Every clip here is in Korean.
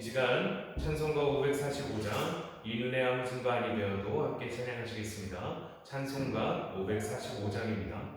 이 시간 찬송가 545장 이눈의 아무 증거 아니 되어도 함께 찬양하시겠습니다. 찬송가 545장입니다.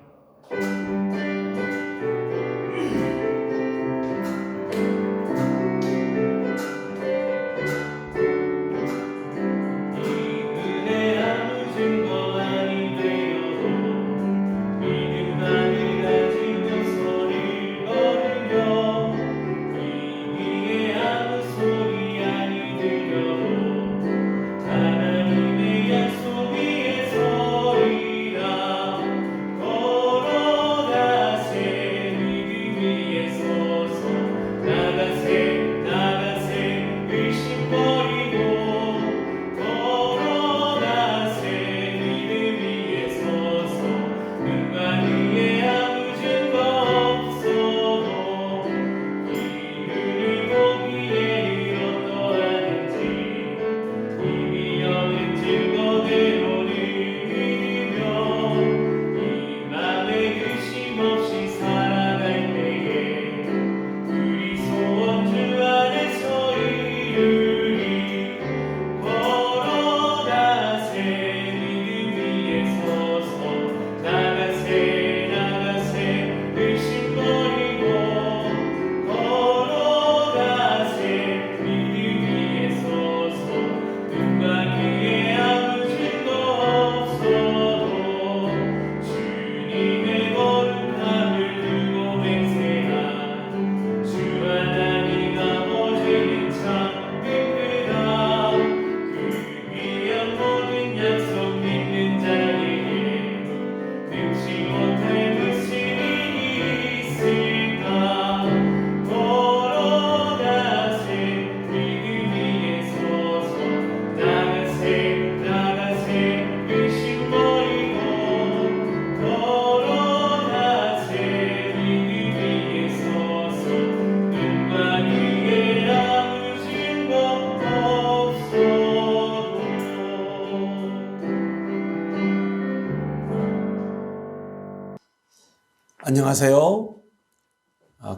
안녕하세요.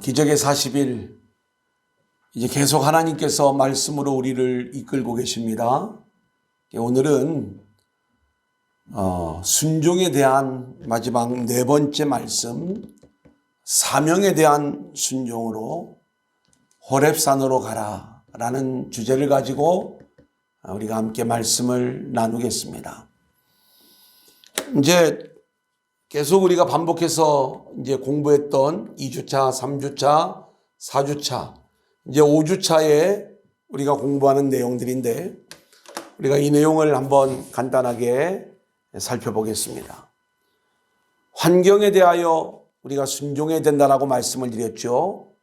기적의 40일, 이제 계속 하나님께서 말씀으로 우리를 이끌고 계십니다. 오늘은 순종에 대한 마지막 네 번째 말씀, 사명에 대한 순종으로 호렙산으로 가라 라는 주제를 가지고 우리가 함께 말씀을 나누겠습니다. 이제 계속 우리가 반복해서 이제 공부했던 2주차, 3주차, 4주차, 이제 5주차에 우리가 공부하는 내용들인데 우리가 이 내용을 한번 간단하게 살펴보겠습니다. 환경에 대하여 우리가 순종해야 된다라고 말씀을 드렸죠.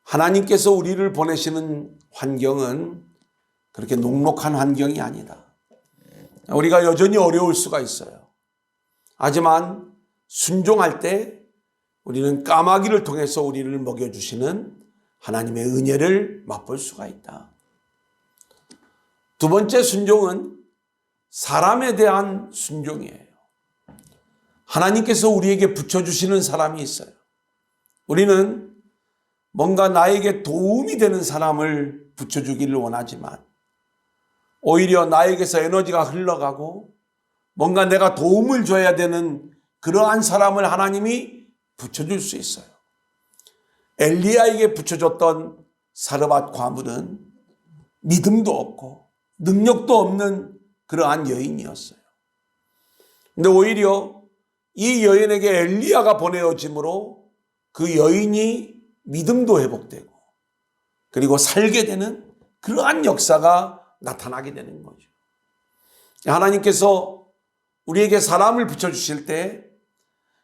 하나님께서 우리를 보내시는 환경은 그렇게 녹록한 환경이 아니다. 우리가 여전히 어려울 수가 있어요. 하지만 순종할 때 우리는 까마귀를 통해서 우리를 먹여주시는 하나님의 은혜를 맛볼 수가 있다. 두 번째 순종은 사람에 대한 순종이에요. 하나님께서 우리에게 붙여주시는 사람이 있어요. 우리는 뭔가 나에게 도움이 되는 사람을 붙여주기를 원하지만 오히려 나에게서 에너지가 흘러가고 뭔가 내가 도움을 줘야 되는 그러한 사람을 하나님이 붙여줄 수 있어요. 엘리야에게 붙여줬던 사르밧 과물은 믿음도 없고 능력도 없는 그러한 여인이었어요. 근데 오히려 이 여인에게 엘리야가 보내어짐으로 그 여인이 믿음도 회복되고 그리고 살게 되는 그러한 역사가 나타나게 되는 거죠. 하나님께서 우리에게 사람을 붙여주실 때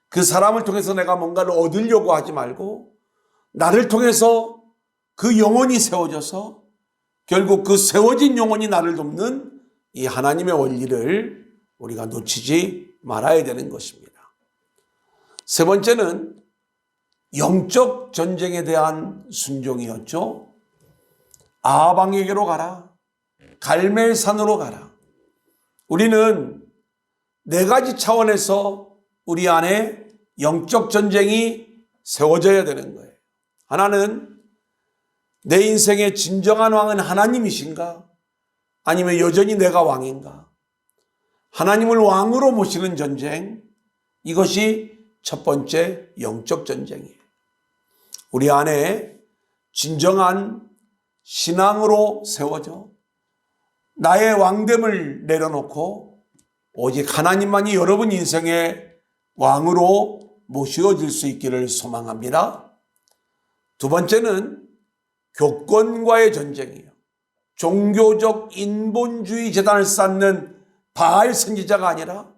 그 사람을 통해서 내가 뭔가를 얻으려고 하지 말고 나를 통해서 그 영혼이 세워져서 결국 그 세워진 영혼이 나를 돕는 이 하나님의 원리를 우리가 놓치지 말아야 되는 것입니다. 세 번째는 영적 전쟁에 대한 순종이었죠. 아방에게로 가라. 갈멜산으로 가라. 우리는 네 가지 차원에서 우리 안에 영적 전쟁이 세워져야 되는 거예요. 하나는 내 인생의 진정한 왕은 하나님이신가? 아니면 여전히 내가 왕인가? 하나님을 왕으로 모시는 전쟁, 이것이 첫 번째 영적 전쟁이에요. 우리 안에 진정한 신앙으로 세워져 나의 왕됨을 내려놓고 오직 하나님만이 여러분 인생의 왕으로 모셔질 수 있기를 소망합니다. 두 번째는 교권과의 전쟁이에요. 종교적 인본주의 재단을 쌓는 바알 선지자가 아니라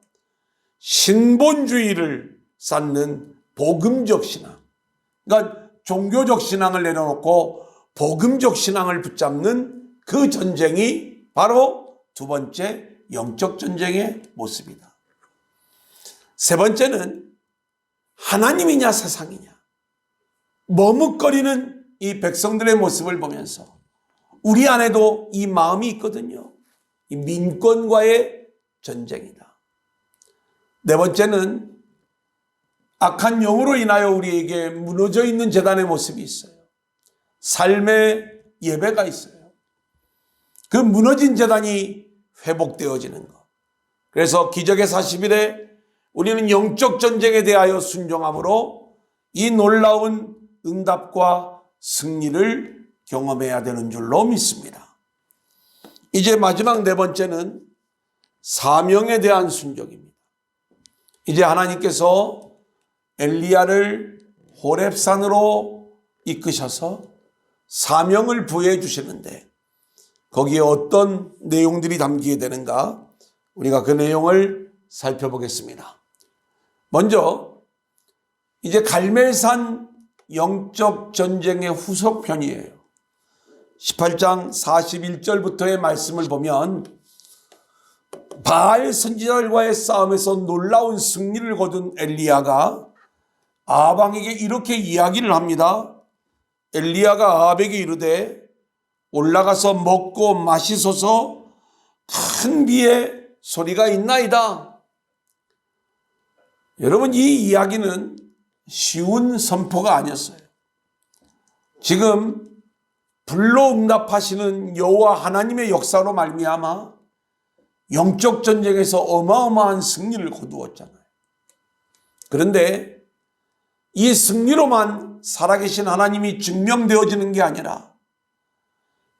신본주의를 쌓는 복음적 신앙. 그러니까 종교적 신앙을 내려놓고 복음적 신앙을 붙잡는 그 전쟁이 바로 두 번째 영적 전쟁의 모습이다. 세 번째는 하나님이냐 세상이냐. 머뭇거리는 이 백성들의 모습을 보면서 우리 안에도 이 마음이 있거든요. 이 민권과의 전쟁이다. 네 번째는 악한 영으로 인하여 우리에게 무너져 있는 재단의 모습이 있어요. 삶의 예배가 있어요. 그 무너진 재단이 회복되어지는 것. 그래서 기적의 40일에 우리는 영적 전쟁에 대하여 순종함으로 이 놀라운 응답과 승리를 경험해야 되는 줄로 믿습니다. 이제 마지막 네 번째는 사명에 대한 순종입니다. 이제 하나님께서 엘리야를 호렙산으로 이끄셔서 사명을 부여해 주시는데 거기에 어떤 내용들이 담기게 되는가 우리가 그 내용을 살펴보겠습니다. 먼저 이제 갈멜산 영적 전쟁의 후속편이에요. 18장 41절부터의 말씀을 보면 바알 선지자들과의 싸움에서 놀라운 승리를 거둔 엘리야가 아합에게 이렇게 이야기를 합니다. 엘리야가 아합에게 이르되 올라가서 먹고 마시소서 큰 비의 소리가 있나이다. 여러분, 이 이야기는 쉬운 선포가 아니었어요. 지금 불로 응답하시는 여호와 하나님의 역사로 말미암아 영적 전쟁에서 어마어마한 승리를 거두었잖아요. 그런데 이 승리로만 살아계신 하나님이 증명되어지는 게 아니라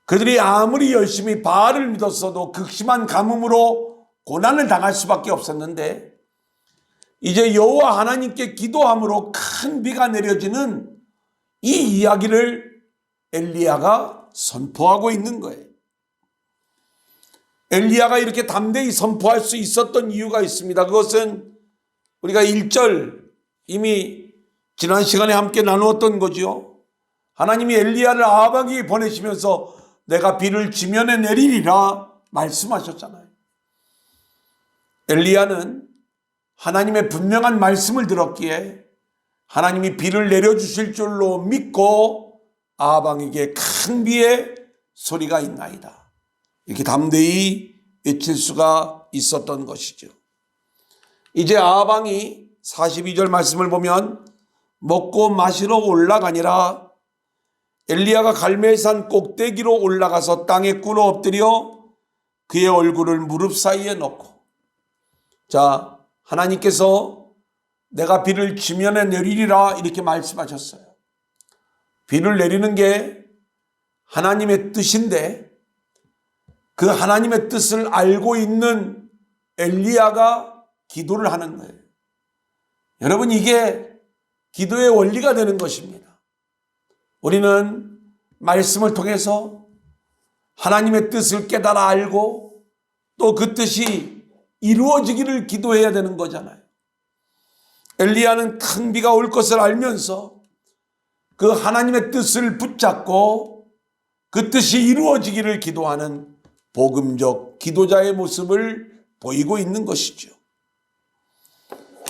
그들이 아무리 열심히 바알을 믿었어도 극심한 가뭄으로 고난을 당할 수밖에 없었는데 이제 여호와 하나님께 기도함으로 큰 비가 내려지는 이 이야기를 엘리야가 선포하고 있는 거예요. 엘리야가 이렇게 담대히 선포할 수 있었던 이유가 있습니다. 그것은 우리가 1절 이미 지난 시간에 함께 나누었던 거죠. 하나님이 엘리야를 아합에게 보내시면서 내가 비를 지면에 내리리라 말씀하셨잖아요. 엘리야는 하나님의 분명한 말씀을 들었기에 하나님이 비를 내려주실 줄로 믿고 아합 왕에게 큰 비의 소리가 있나이다. 이렇게 담대히 외칠 수가 있었던 것이죠. 이제 아합 왕이 42절 말씀을 보면 먹고 마시러 올라가니라. 엘리야가 갈멜산 꼭대기로 올라가서 땅에 꿇어 엎드려 그의 얼굴을 무릎 사이에 넣고, 자, 하나님께서 내가 비를 지면에 내리리라 이렇게 말씀하셨어요. 비를 내리는 게 하나님의 뜻인데 그 하나님의 뜻을 알고 있는 엘리야가 기도를 하는 거예요. 여러분, 이게 기도의 원리가 되는 것입니다. 우리는 말씀을 통해서 하나님의 뜻을 깨달아 알고 또 그 뜻이 이루어지기를 기도해야 되는 거잖아요. 엘리야는 큰 비가 올 것을 알면서 그 하나님의 뜻을 붙잡고 그 뜻이 이루어지기를 기도하는 복음적 기도자의 모습을 보이고 있는 것이죠.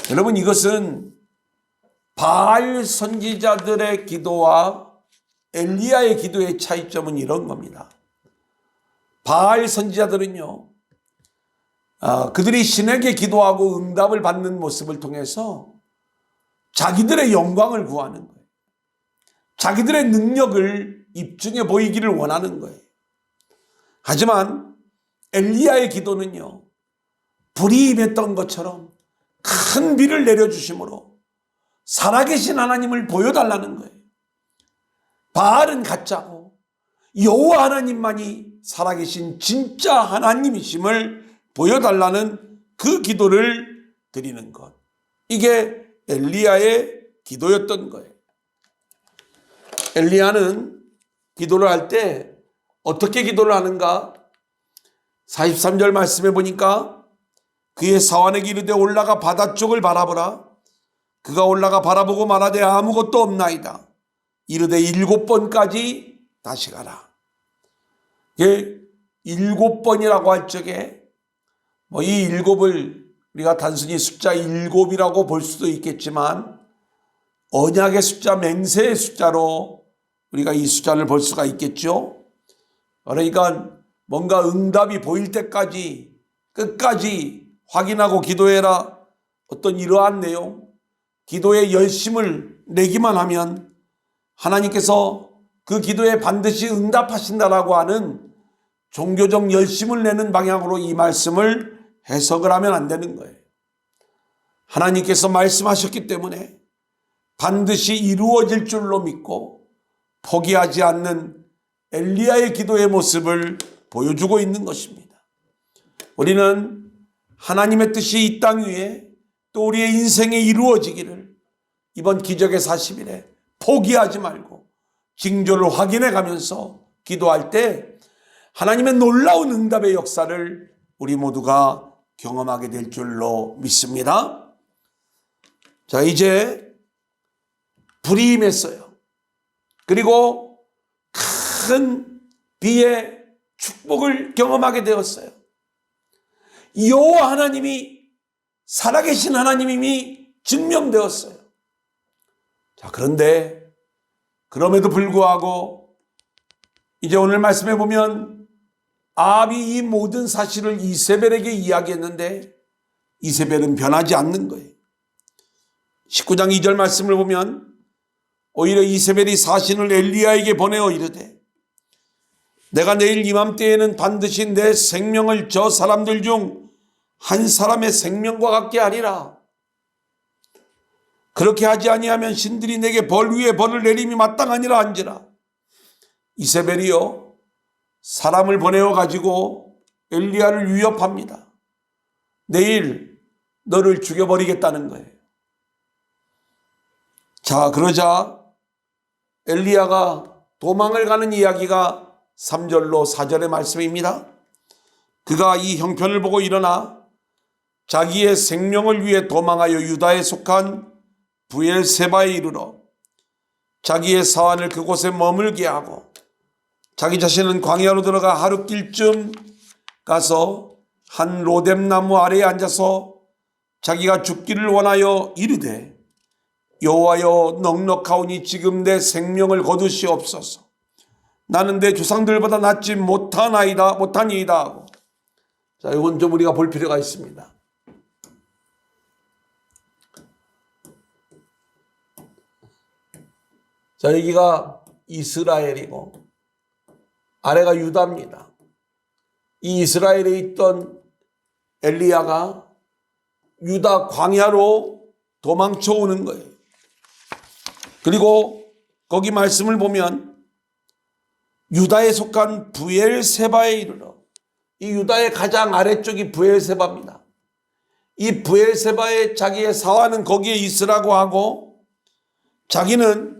여러분, 이것은 바알 선지자들의 기도와 엘리야의 기도의 차이점은 이런 겁니다. 바알 선지자들은요, 그들이 신에게 기도하고 응답을 받는 모습을 통해서 자기들의 영광을 구하는 거예요. 자기들의 능력을 입증해 보이기를 원하는 거예요. 하지만 엘리야의 기도는요, 불이 임했던 것처럼 큰 비를 내려주심으로 살아계신 하나님을 보여달라는 거예요. 바알은 가짜고 여호와 하나님만이 살아계신 진짜 하나님이심을 보여달라는 그 기도를 드리는 것. 이게 엘리야의 기도였던 거예요. 엘리야는 기도를 할 때 어떻게 기도를 하는가? 43절 말씀해 보니까 그의 사환에게 이르되 올라가 바다 쪽을 바라보라. 그가 올라가 바라보고 말하되 아무것도 없나이다. 이르되 7번까지 다시 가라. 이게 7번이라고 할 적에 이 7을 우리가 단순히 숫자 7이라고 볼 수도 있겠지만 언약의 숫자, 맹세의 숫자로 우리가 이 숫자를 볼 수가 있겠죠. 그러니까 뭔가 응답이 보일 때까지 끝까지 확인하고 기도해라. 어떤 이러한 내용, 기도에 열심을 내기만 하면 하나님께서 그 기도에 반드시 응답하신다라고 하는 종교적 열심을 내는 방향으로 이 말씀을 해석을 하면 안 되는 거예요. 하나님께서 말씀하셨기 때문에 반드시 이루어질 줄로 믿고 포기하지 않는 엘리야의 기도의 모습을 보여주고 있는 것입니다. 우리는 하나님의 뜻이 이 땅 위에 또 우리의 인생에 이루어지기를 이번 기적의 40일에 포기하지 말고 징조를 확인해 가면서 기도할 때 하나님의 놀라운 응답의 역사를 우리 모두가 경험하게 될 줄로 믿습니다. 자, 이제 불이 임했어요. 그리고 큰 비의 축복을 경험하게 되었어요. 여호와 하나님이 살아계신 하나님임이 증명되었어요. 자, 그런데 그럼에도 불구하고 이제 오늘 말씀해 보면 아합이 이 모든 사실을 이세벨에게 이야기했는데 이세벨은 변하지 않는 거예요. 19장 2절 말씀을 보면 오히려 이세벨이 사신을 엘리야에게 보내어 이르되 내가 내일 이맘때에는 반드시 내 생명을 저 사람들 중 한 사람의 생명과 같게 하리라. 그렇게 하지 아니하면 신들이 내게 벌 위에 벌을 내림이 마땅하니라 한지라. 이세벨이요, 사람을 보내어 가지고 엘리야를 위협합니다. 내일 너를 죽여버리겠다는 거예요. 자, 그러자 엘리야가 도망을 가는 이야기가 3절로 4절의 말씀입니다. 그가 이 형편을 보고 일어나 자기의 생명을 위해 도망하여 유다에 속한 브엘세바에 이르러 자기의 사환을 그곳에 머물게 하고 자기 자신은 광야로 들어가 하룻길쯤 가서 한 로뎀나무 아래에 앉아서 자기가 죽기를 원하여 이르되 여호와여 넉넉하오니 지금 내 생명을 거두시옵소서. 나는 내 조상들보다 낫지 못하니이다 하고. 자, 이건 좀 우리가 볼 필요가 있습니다. 자, 여기가 이스라엘이고 아래가 유다입니다. 이 이스라엘에 있던 엘리야가 유다 광야로 도망쳐 오는 거예요. 그리고 거기 말씀을 보면 유다에 속한 브엘세바에 이르러, 이 유다의 가장 아래쪽이 브엘세바입니다. 이 브엘세바에 자기의 사환은 거기에 있으라고 하고 자기는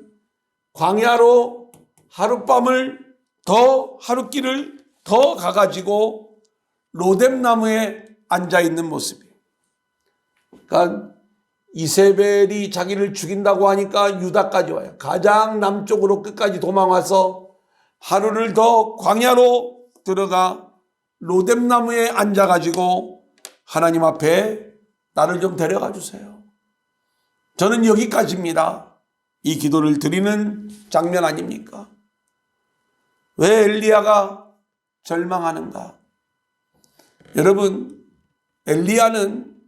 광야로 하룻길을 더 가가지고 로뎀나무에 앉아있는 모습이에요. 그러니까 이세벨이 자기를 죽인다고 하니까 유다까지 와요. 가장 남쪽으로 끝까지 도망와서 하루를 더 광야로 들어가 로뎀나무에 앉아가지고 하나님 앞에 나를 좀 데려가 주세요. 저는 여기까지입니다. 이 기도를 드리는 장면 아닙니까? 왜 엘리야가 절망하는가? 여러분, 엘리야는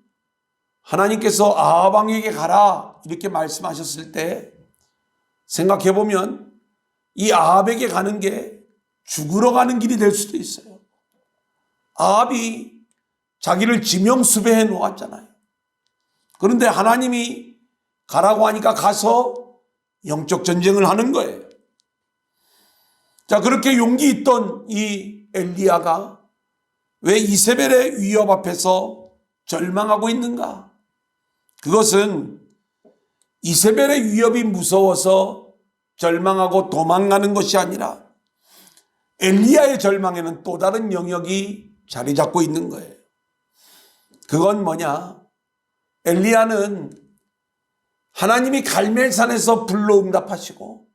하나님께서 아합 왕에게 가라 이렇게 말씀하셨을 때 생각해 보면 이 아합에게 가는 게 죽으러 가는 길이 될 수도 있어요. 아합이 자기를 지명수배해 놓았잖아요. 그런데 하나님이 가라고 하니까 가서 영적 전쟁을 하는 거예요. 자, 그렇게 용기 있던 이 엘리야가 왜 이세벨의 위협 앞에서 절망하고 있는가? 그것은 이세벨의 위협이 무서워서 절망하고 도망가는 것이 아니라 엘리야의 절망에는 또 다른 영역이 자리 잡고 있는 거예요. 그건 뭐냐? 엘리야는 하나님이 갈멜산에서 불로 응답하시고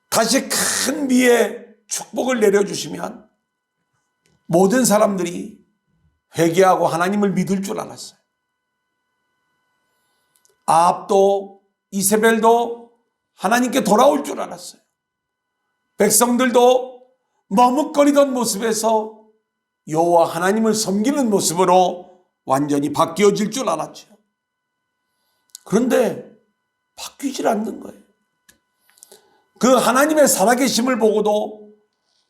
다시 큰 비의 축복을 내려주시면 모든 사람들이 회개하고 하나님을 믿을 줄 알았어요. 아합도 이세벨도 하나님께 돌아올 줄 알았어요. 백성들도 머뭇거리던 모습에서 여호와 하나님을 섬기는 모습으로 완전히 바뀌어질 줄 알았죠. 그런데 바뀌질 않는 거예요. 그 하나님의 살아계심을 보고도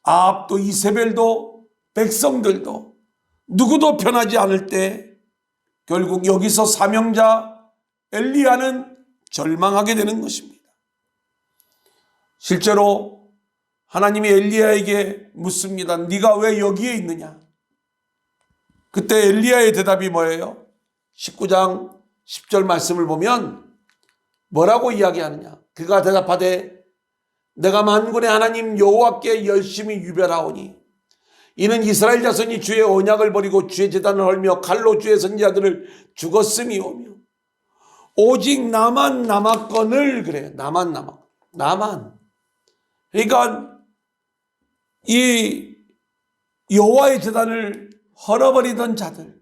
아합도 이세벨도 백성들도 누구도 변하지 않을 때 결국 여기서 사명자 엘리야는 절망하게 되는 것입니다. 실제로 하나님이 엘리야에게 묻습니다. 네가 왜 여기에 있느냐? 그때 엘리야의 대답이 뭐예요? 19장 10절 말씀을 보면 뭐라고 이야기하느냐? 그가 대답하되 내가 만군의 하나님 여호와께 열심히 유별하오니 이는 이스라엘 자손이 주의 언약을 버리고 주의 제단을 헐며 칼로 주의 선지자들을 죽었음이오며 오직 나만 남았거늘. 그래요. 나만. 그러니까 이 여호와의 제단을 헐어버리던 자들,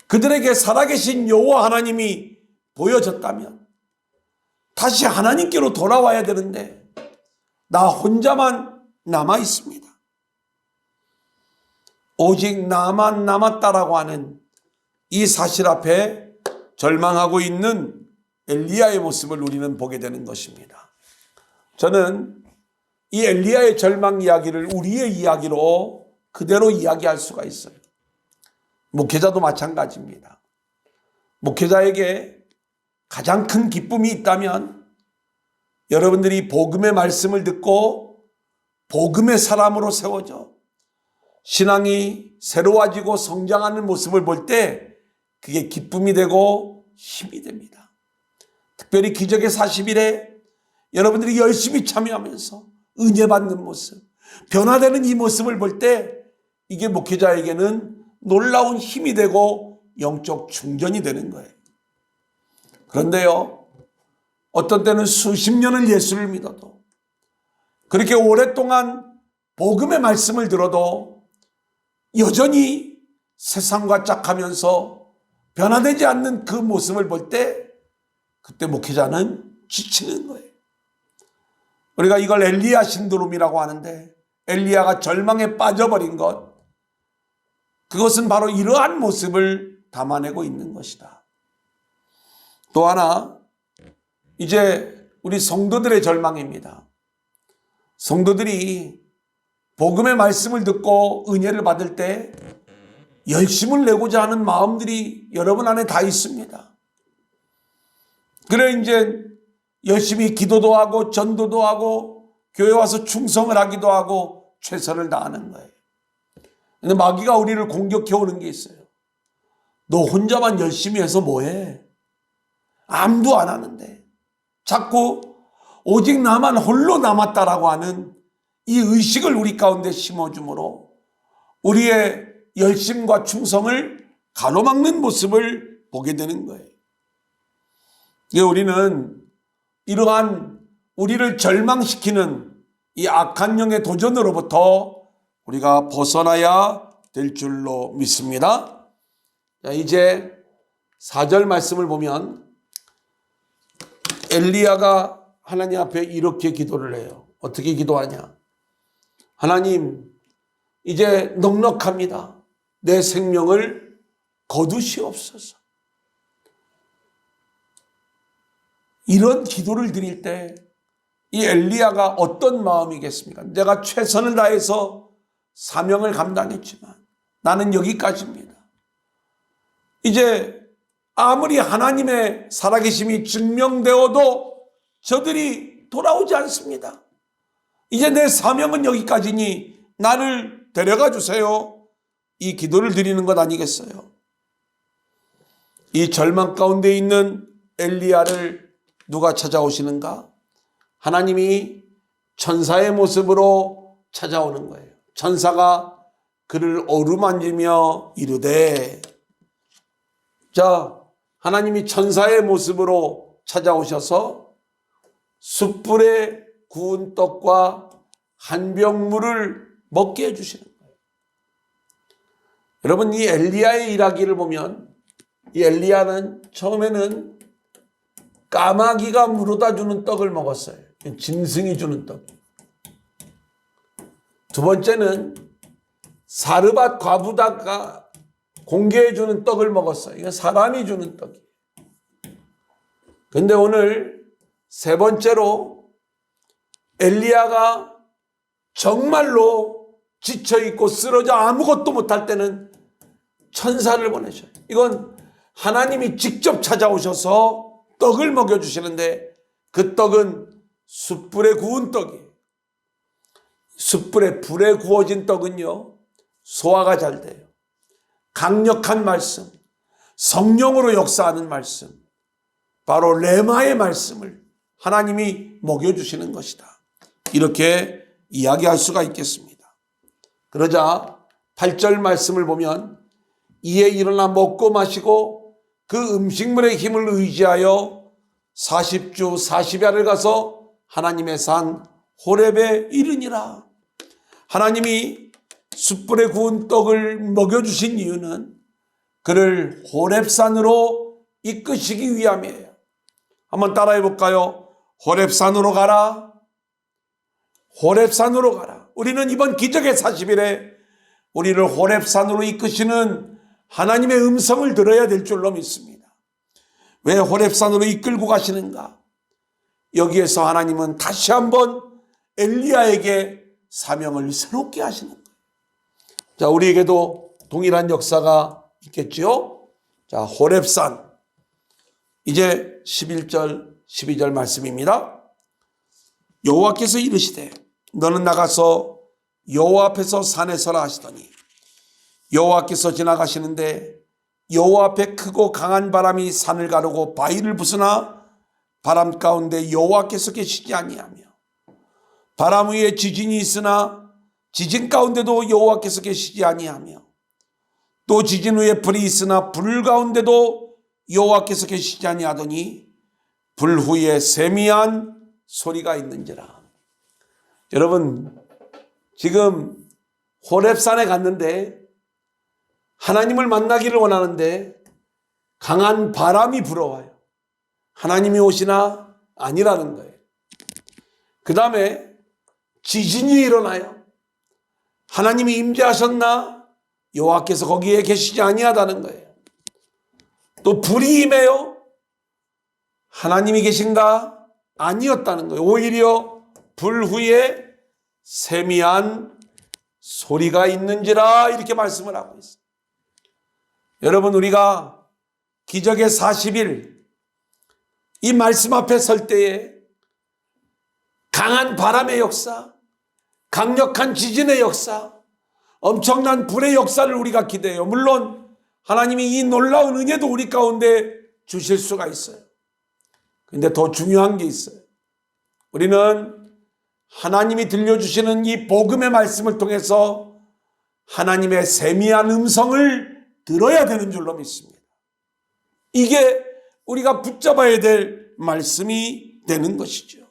그들에게 살아계신 여호와 하나님이 보여졌다면 다시 하나님께로 돌아와야 되는데 나 혼자만 남아 있습니다. 오직 나만 남았다라고 하는 이 사실 앞에 절망하고 있는 엘리야의 모습을 우리는 보게 되는 것입니다. 저는 이 엘리야의 절망 이야기를 우리의 이야기로 그대로 이야기할 수가 있어요. 목회자도 마찬가지입니다. 목회자에게 가장 큰 기쁨이 있다면 여러분들이 복음의 말씀을 듣고 복음의 사람으로 세워져 신앙이 새로워지고 성장하는 모습을 볼 때 그게 기쁨이 되고 힘이 됩니다. 특별히 기적의 40일에 여러분들이 열심히 참여하면서 은혜 받는 모습, 변화되는 이 모습을 볼 때 이게 목회자에게는 놀라운 힘이 되고 영적 충전이 되는 거예요. 그런데요, 어떤 때는 수십 년을 예수를 믿어도 그렇게 오랫동안 복음의 말씀을 들어도 여전히 세상과 짝하면서 변화되지 않는 그 모습을 볼 때 그때 목회자는 지치는 거예요. 우리가 이걸 엘리야 신드롬이라고 하는데 엘리야가 절망에 빠져버린 것, 그것은 바로 이러한 모습을 담아내고 있는 것이다. 또 하나, 이제 우리 성도들의 절망입니다. 성도들이 복음의 말씀을 듣고 은혜를 받을 때 열심을 내고자 하는 마음들이 여러분 안에 다 있습니다. 그래 이제 열심히 기도도 하고 전도도 하고 교회 와서 충성을 하기도 하고 최선을 다하는 거예요. 근데 마귀가 우리를 공격해 오는 게 있어요. 너 혼자만 열심히 해서 뭐해? 아무도 안 하는데. 자꾸 오직 나만 홀로 남았다라고 하는 이 의식을 우리 가운데 심어주므로 우리의 열심과 충성을 가로막는 모습을 보게 되는 거예요. 우리는 이러한 우리를 절망시키는 이 악한 영의 도전으로부터 우리가 벗어나야 될 줄로 믿습니다. 자, 이제 4절 말씀을 보면 엘리야가 하나님 앞에 이렇게 기도를 해요. 어떻게 기도하냐? 하나님, 이제 넉넉합니다. 내 생명을 거두시옵소서. 이런 기도를 드릴 때 이 엘리야가 어떤 마음이겠습니까? 내가 최선을 다해서 사명을 감당했지만 나는 여기까지입니다. 이제 아무리 하나님의 살아계심이 증명되어도 저들이 돌아오지 않습니다. 이제 내 사명은 여기까지니 나를 데려가 주세요. 이 기도를 드리는 것 아니겠어요? 이 절망 가운데 있는 엘리야를 누가 찾아오시는가? 하나님이 천사의 모습으로 찾아오는 거예요. 천사가 그를 어루만지며 이르되, 자, 하나님이 천사의 모습으로 찾아오셔서 숯불에 구운 떡과 한 병 물을 먹게 해주시는 거예요. 여러분, 이 엘리야의 일하기를 보면 이 엘리야는 처음에는 까마귀가 물어다 주는 떡을 먹었어요. 짐승이 주는 떡. 두 번째는 사르밧 과부다가 공개해 주는 떡을 먹었어요. 이건 사람이 주는 떡이에요. 그런데 오늘 세 번째로 엘리야가 정말로 지쳐있고 쓰러져 아무것도 못할 때는 천사를 보내셔요. 이건 하나님이 직접 찾아오셔서 떡을 먹여주시는데 그 떡은 숯불에 구운 떡이에요. 숯불에 불에 구워진 떡은요, 소화가 잘 돼요. 강력한 말씀, 성령으로 역사하는 말씀, 바로 레마의 말씀을 하나님이 먹여주시는 것이다. 이렇게 이야기할 수가 있겠습니다. 그러자 8절 말씀을 보면 이에 일어나 먹고 마시고 그 음식물의 힘을 의지하여 40주 40야를 가서 하나님의 산 호렙에 이르니라. 하나님이 숯불에 구운 떡을 먹여주신 이유는 그를 호렙산으로 이끄시기 위함이에요. 한번 따라해 볼까요? 호렙산으로 가라. 호렙산으로 가라. 우리는 이번 기적의 40일에 우리를 호렙산으로 이끄시는 하나님의 음성을 들어야 될 줄로 믿습니다. 왜 호렙산으로 이끌고 가시는가? 여기에서 하나님은 다시 한번 엘리야에게 사명을 새롭게 하시는 거예요. 자, 우리에게도 동일한 역사가 있겠지요? 자, 호렙산. 이제 11절, 12절 말씀입니다. 여호와께서 이르시되 너는 나가서 여호와 앞에서 산에 서라 하시더니 여호와께서 지나가시는데 여호와 앞에 크고 강한 바람이 산을 가르고 바위를 부수나 바람 가운데 여호와께서 계시지 아니하며 바람 위에 지진이 있으나 지진 가운데도 여호와께서 계시지 아니하며 또 지진 위에 불이 있으나 불 가운데도 여호와께서 계시지 아니하더니 불 후에 세미한 소리가 있는지라. 여러분, 지금 호렙산에 갔는데 하나님을 만나기를 원하는데 강한 바람이 불어와요. 하나님이 오시나? 아니라는 거예요. 그 다음에 지진이 일어나요. 하나님이 임재하셨나? 여호와께서 거기에 계시지 아니하다는 거예요. 또 불이 임해요. 하나님이 계신가? 아니었다는 거예요. 오히려 불 후에 세미한 소리가 있는지라 이렇게 말씀을 하고 있어요. 여러분, 우리가 기적의 40일 이 말씀 앞에 설 때에 강한 바람의 역사, 강력한 지진의 역사, 엄청난 불의 역사를 우리가 기대해요. 물론 하나님이 이 놀라운 은혜도 우리 가운데 주실 수가 있어요. 그런데 더 중요한 게 있어요. 우리는 하나님이 들려주시는 이 복음의 말씀을 통해서 하나님의 세미한 음성을 들어야 되는 줄로 믿습니다. 이게 우리가 붙잡아야 될 말씀이 되는 것이죠.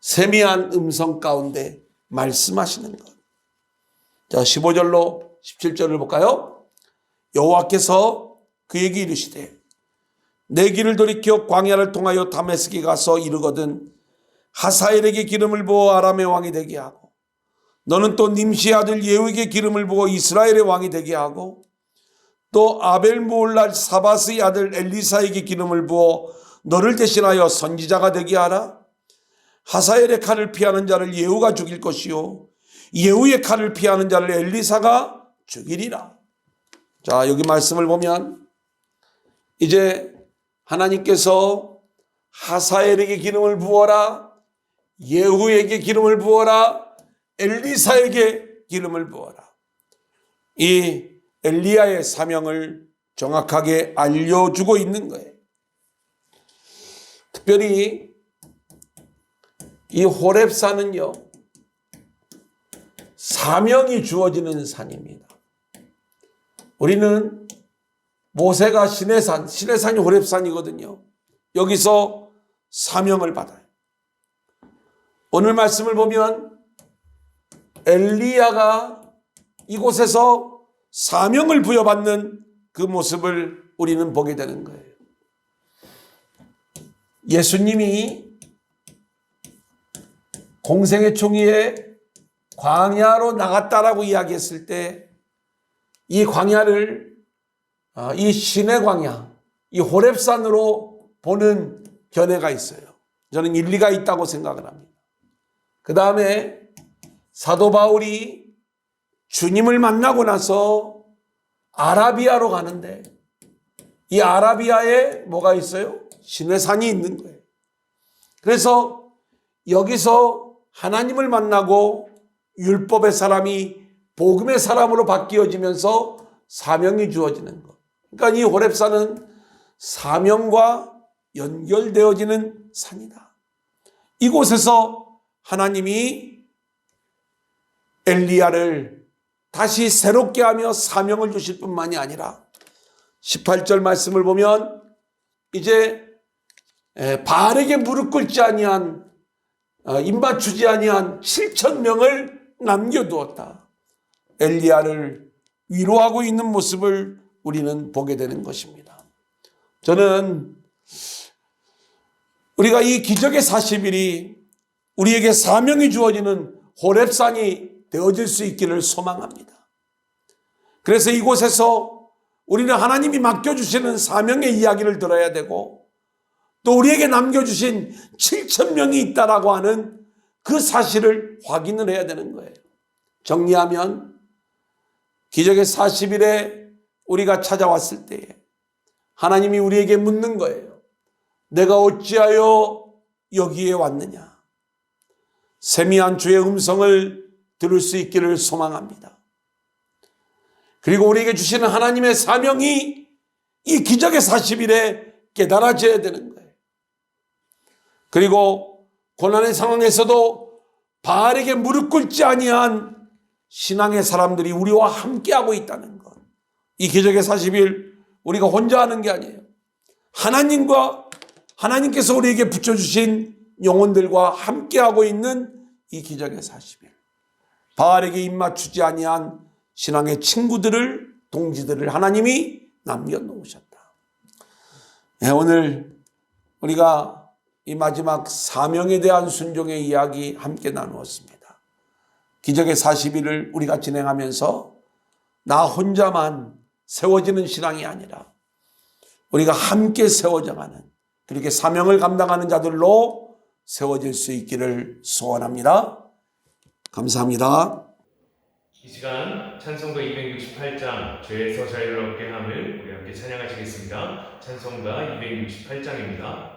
세미한 음성 가운데 말씀하시는 것. 자, 15절로 17절을 볼까요? 여호와께서 그에게 이르시되 내 길을 돌이켜 광야를 통하여 다메섹에 가서 이르거든 하사엘에게 기름을 부어 아람의 왕이 되게 하고 너는 또 님시의 아들 예후에게 기름을 부어 이스라엘의 왕이 되게 하고 또 아벨무올랄 사바스의 아들 엘리사에게 기름을 부어 너를 대신하여 선지자가 되게 하라. 하사엘의 칼을 피하는 자를 예후가 죽일 것이요 예후의 칼을 피하는 자를 엘리사가 죽이리라. 자, 여기 말씀을 보면 이제 하나님께서 하사엘에게 기름을 부어라, 예후에게 기름을 부어라, 엘리사에게 기름을 부어라. 이 엘리야의 사명을 정확하게 알려주고 있는 거예요. 특별히 이 호렙산은요, 사명이 주어지는 산입니다. 우리는 모세가 시내산이 호렙산이거든요. 여기서 사명을 받아요. 오늘 말씀을 보면 엘리야가 이곳에서 사명을 부여받는 그 모습을 우리는 보게 되는 거예요. 예수님이 공생의 총리에 광야로 나갔다라고 이야기했을 때 이 광야를 이 신의 광야, 이 호렙산으로 보는 견해가 있어요. 저는 일리가 있다고 생각을 합니다. 그 다음에 사도 바울이 주님을 만나고 나서 아라비아로 가는데 이 아라비아에 뭐가 있어요? 신의 산이 있는 거예요. 그래서 여기서 하나님을 만나고 율법의 사람이 복음의 사람으로 바뀌어지면서 사명이 주어지는 것. 그러니까 이 호렙산은 사명과 연결되어지는 산이다. 이곳에서 하나님이 엘리야를 다시 새롭게 하며 사명을 주실 뿐만이 아니라 18절 말씀을 보면 이제 바알에게 무릎 꿇지 아니한 입맞추지 아니한 7,000명을 남겨두었다. 엘리야를 위로하고 있는 모습을 우리는 보게 되는 것입니다. 저는 우리가 이 기적의 40일이 우리에게 사명이 주어지는 호렙산이 되어질 수 있기를 소망합니다. 그래서 이곳에서 우리는 하나님이 맡겨주시는 사명의 이야기를 들어야 되고 또 우리에게 남겨주신 7,000명이 있다라고 하는 그 사실을 확인을 해야 되는 거예요. 정리하면 기적의 40일에 우리가 찾아왔을 때에 하나님이 우리에게 묻는 거예요. 내가 어찌하여 여기에 왔느냐? 세미한 주의 음성을 들을 수 있기를 소망합니다. 그리고 우리에게 주시는 하나님의 사명이 이 기적의 40일에 깨달아져야 되는 거예요. 그리고 고난의 상황에서도 바알에게 무릎 꿇지 아니한 신앙의 사람들이 우리와 함께하고 있다는 것. 이 기적의 40일 우리가 혼자 하는 게 아니에요. 하나님께서 우리에게 붙여주신 영혼들과 함께하고 있는 이 기적의 40일. 바알에게 입맞추지 아니한 신앙의 친구들을, 동지들을 하나님이 남겨놓으셨다. 네, 오늘 우리가 이 마지막 사명에 대한 순종의 이야기 함께 나누었습니다. 기적의 40일을 우리가 진행하면서 나 혼자만 세워지는 신앙이 아니라 우리가 함께 세워져가는 그렇게 사명을 감당하는 자들로 세워질 수 있기를 소원합니다. 감사합니다. 이 시간 찬송가 268장 죄에서 자유를 얻게 함을 우리 함께 찬양하시겠습니다. 찬송가 268장입니다.